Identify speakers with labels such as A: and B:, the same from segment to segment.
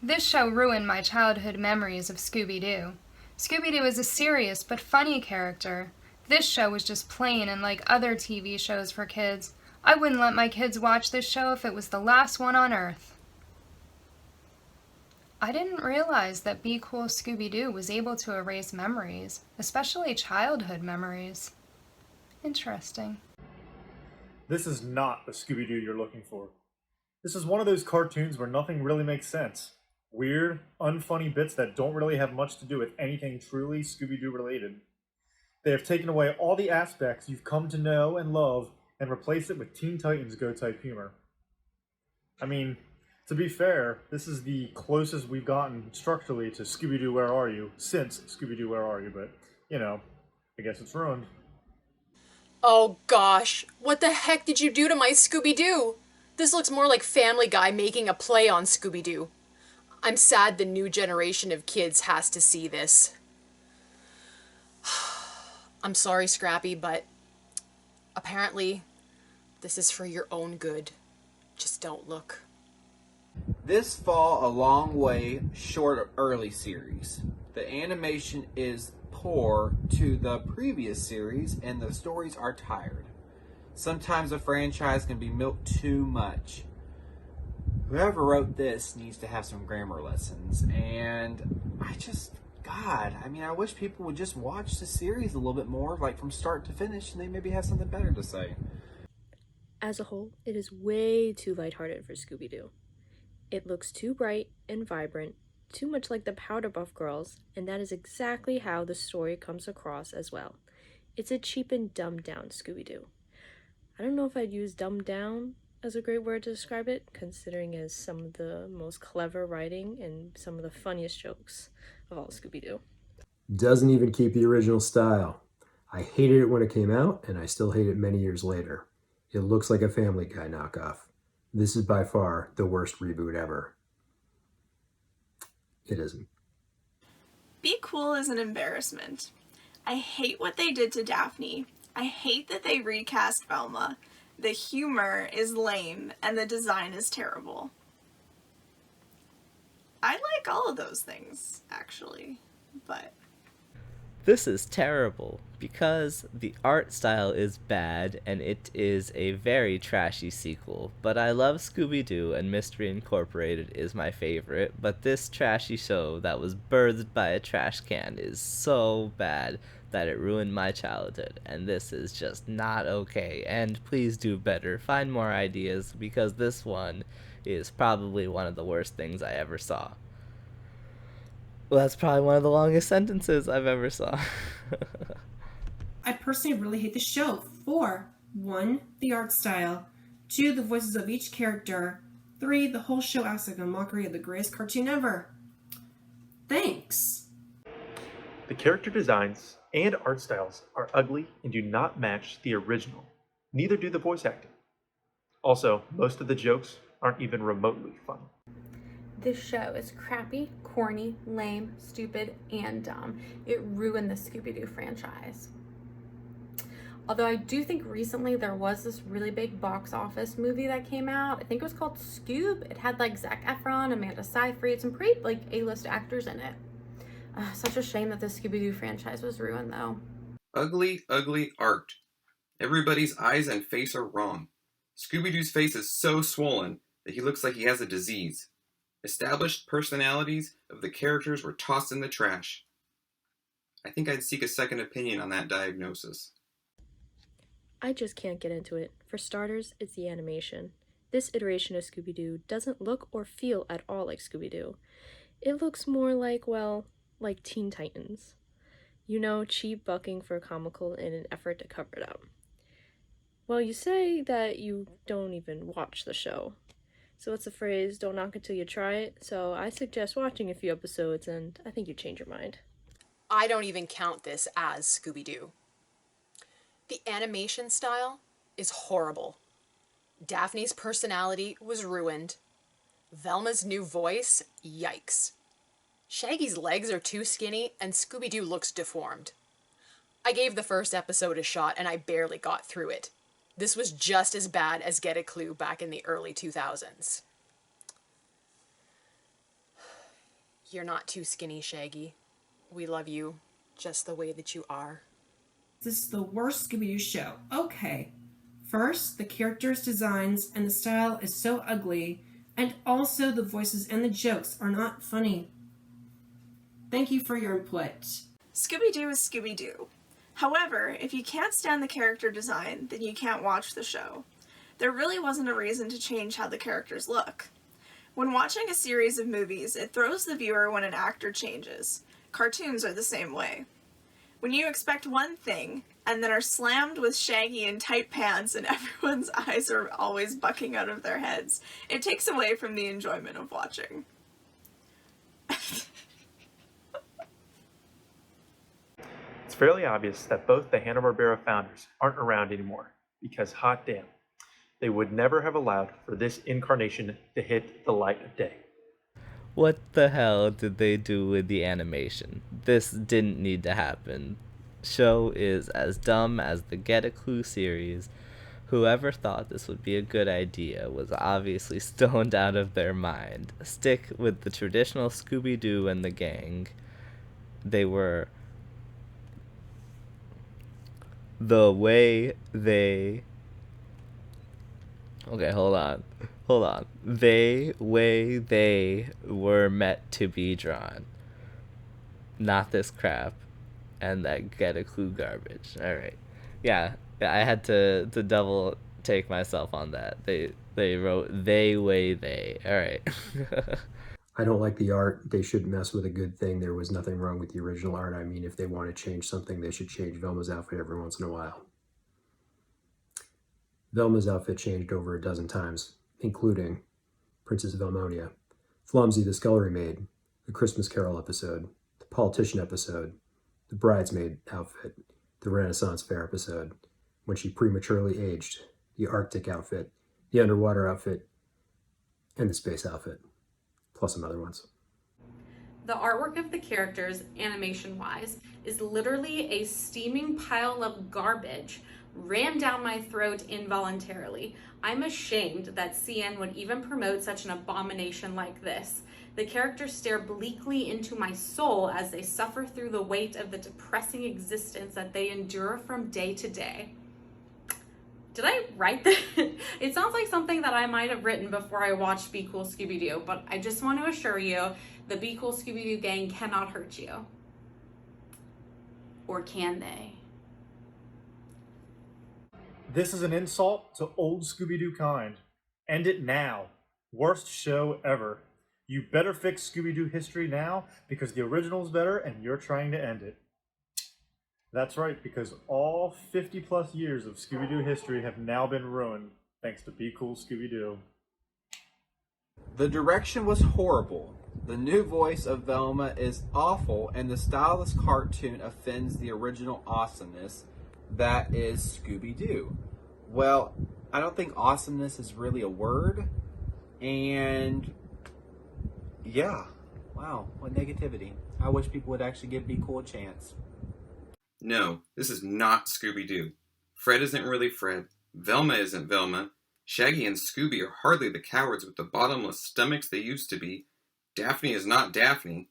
A: This show ruined my childhood memories of Scooby-Doo. Scooby-Doo is a serious but funny character. This show was just plain and like other TV shows for kids. I wouldn't let my kids watch this show if it was the last one on Earth. I didn't realize that Be Cool Scooby-Doo was able to erase memories, especially childhood memories. Interesting.
B: This is not the Scooby-Doo you're looking for. This is one of those cartoons where nothing really makes sense. Weird, unfunny bits that don't really have much to do with anything truly Scooby-Doo related. They have taken away all the aspects you've come to know and love and replaced it with Teen Titans Go type humor. I mean, to be fair, this is the closest we've gotten structurally to Scooby-Doo Where Are You since Scooby-Doo Where Are You, but, you know, I guess it's ruined.
C: Oh gosh, what the heck did you do to my Scooby-Doo? This looks more like Family Guy making a play on Scooby-Doo. I'm sad the new generation of kids has to see this. I'm sorry, Scrappy, but apparently this is for your own good. Just don't look.
D: This fall a long way short of early series. The animation is poor to the previous series and the stories are tired. Sometimes a franchise can be milked too much. Whoever wrote this needs to have some grammar lessons, and I wish people would just watch the series a little bit more, like from start to finish, and they maybe have something better to say.
E: As a whole, it is way too lighthearted for Scooby-Doo. It looks too bright and vibrant, too much like the Powderpuff Girls, and that is exactly how the story comes across as well. It's a cheap and dumbed down Scooby-Doo. I don't know if I'd use dumbed down as a great word to describe it, considering it has some of the most clever writing and some of the funniest jokes of all Scooby-Doo.
F: Doesn't even keep the original style. I hated it when it came out, and I still hate it many years later. It looks like a Family Guy knockoff. This is by far the worst reboot ever. It isn't.
G: Be Cool is an embarrassment. I hate what they did to Daphne. I hate that they recast Velma. The humor is lame and the design is terrible. I like all of those things, actually, but...
H: This is terrible because the art style is bad and it is a very trashy sequel, but I love Scooby-Doo and Mystery Incorporated is my favorite, but this trashy show that was birthed by a trash can is so bad that it ruined my childhood, and this is just not okay, and please do better, find more ideas, because this one is probably one of the worst things I ever saw. Well, that's probably one of the longest sentences I've ever saw.
I: I personally really hate the show for 1, the art style, 2, the voices of each character, 3, the whole show acts like a mockery of the greatest cartoon ever. Thanks.
B: The character designs and art styles are ugly and do not match the original. Neither do the voice acting. Also, most of the jokes aren't even remotely funny.
J: This show is crappy, corny, lame, stupid, and dumb. It ruined the Scooby-Doo franchise. Although I do think recently there was this really big box office movie that came out. I think it was called Scoob. It had like Zac Efron, Amanda Seyfried, some pretty like A-list actors in it. Such a shame that the Scooby-Doo franchise was ruined though.
K: Ugly, ugly art. Everybody's eyes and face are wrong. Scooby-Doo's face is so swollen that he looks like he has a disease. Established personalities of the characters were tossed in the trash. I think I'd seek a second opinion on that diagnosis.
E: I just can't get into it. For starters, it's the animation. This iteration of Scooby-Doo doesn't look or feel at all like Scooby-Doo. It looks more like, well, like Teen Titans. You know, cheap bucking for comical in an effort to cover it up. Well, you say that you don't even watch the show. So what's the phrase, don't knock it till you try it? So I suggest watching a few episodes and I think you change your mind.
C: I don't even count this as Scooby-Doo. The animation style is horrible. Daphne's personality was ruined. Velma's new voice, yikes. Shaggy's legs are too skinny and Scooby-Doo looks deformed. I gave the first episode a shot and I barely got through it. This was just as bad as Get a Clue back in the early 2000s. You're not too skinny, Shaggy. We love you just the way that you are.
I: This is the worst Scooby-Doo show. Okay. First, the characters' designs and the style is so ugly, and also the voices and the jokes are not funny. Thank you for your input.
G: Scooby-Doo is Scooby-Doo. However, if you can't stand the character design, then you can't watch the show. There really wasn't a reason to change how the characters look. When watching a series of movies, it throws the viewer when an actor changes. Cartoons are the same way. When you expect one thing, and then are slammed with Shaggy in tight pants and everyone's eyes are always bucking out of their heads, it takes away from the enjoyment of watching.
L: It's fairly obvious that both the Hanna-Barbera founders aren't around anymore, because hot damn, they would never have allowed for this incarnation to hit the light of day.
H: What the hell did they do with the animation? This didn't need to happen. Show is as dumb as the Get a Clue series. Whoever thought this would be a good idea was obviously stoned out of their mind. Stick with the traditional Scooby-Doo and the gang. They were the way they... Okay, hold on. They were meant to be drawn. Not this crap. And that Get a Clue garbage. Alright. Yeah, I had to double take myself on that. They wrote they. Alright.
F: I don't like the art. They shouldn't mess with a good thing. There was nothing wrong with the original art. I mean, if they want to change something, they should change Velma's outfit every once in a while. Velma's outfit changed over a dozen times, including Princess Velmonia, Flumsy the Scullery Maid, the Christmas Carol episode, the Politician episode, the Bridesmaid outfit, the Renaissance Fair episode, when she prematurely aged, the Arctic outfit, the underwater outfit, and the space outfit, plus some other ones.
J: The artwork of the characters, animation-wise, is literally a steaming pile of garbage rammed down my throat involuntarily. I'm ashamed that CN would even promote such an abomination like this. The characters stare bleakly into my soul as they suffer through the weight of the depressing existence that they endure from day to day. Did I write that? It sounds like something that I might have written before I watched Be Cool Scooby-Doo, but I just want to assure you, the Be Cool Scooby-Doo gang cannot hurt you. Or can they?
B: This is an insult to old Scooby-Doo kind. End it now. Worst show ever. You better fix Scooby-Doo History now, because the original's better and you're trying to end it. That's right, because all 50 plus years of Scooby-Doo history have now been ruined thanks to Be Cool Scooby-Doo.
D: The direction was horrible. The new voice of Velma is awful, and the styleless cartoon offends the original awesomeness that is Scooby-Doo. Well, I don't think awesomeness is really a word, and yeah, wow, what negativity. I wish people would actually give Be Cool a chance.
K: No, this is not Scooby-Doo. Fred isn't really Fred. Velma isn't Velma. Shaggy and Scooby are hardly the cowards with the bottomless stomachs they used to be. Daphne is not Daphne.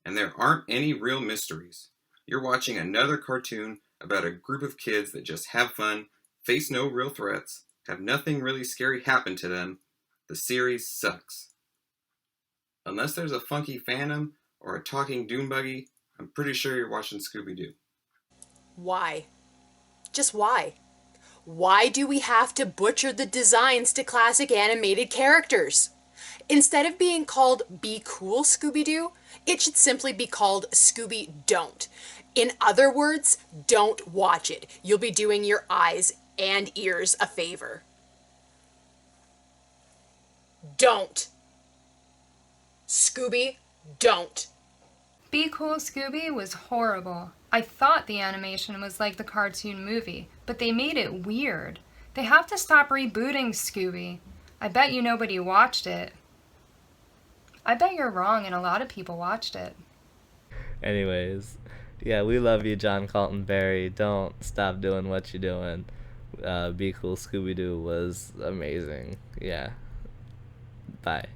K: And there aren't any real mysteries. You're watching another cartoon about a group of kids that just have fun, face no real threats, have nothing really scary happen to them. The series sucks. Unless there's a funky phantom or a talking doom buggy, I'm pretty sure you're watching Scooby-Doo.
C: Why? Just why? Why do we have to butcher the designs to classic animated characters? Instead of being called Be Cool Scooby-Doo, it should simply be called Scooby-Don't. In other words, don't watch it. You'll be doing your eyes and ears a favor. Don't. Scooby, don't.
A: Be Cool Scooby was horrible. I thought the animation was like the cartoon movie, but they made it weird. They have to stop rebooting Scooby. I bet you nobody watched it. I bet you're wrong and a lot of people watched it.
H: Anyways, yeah, we love you, John Colton Berry. Don't stop doing what you're doing. Be Cool Scooby-Doo was amazing. Yeah. Bye.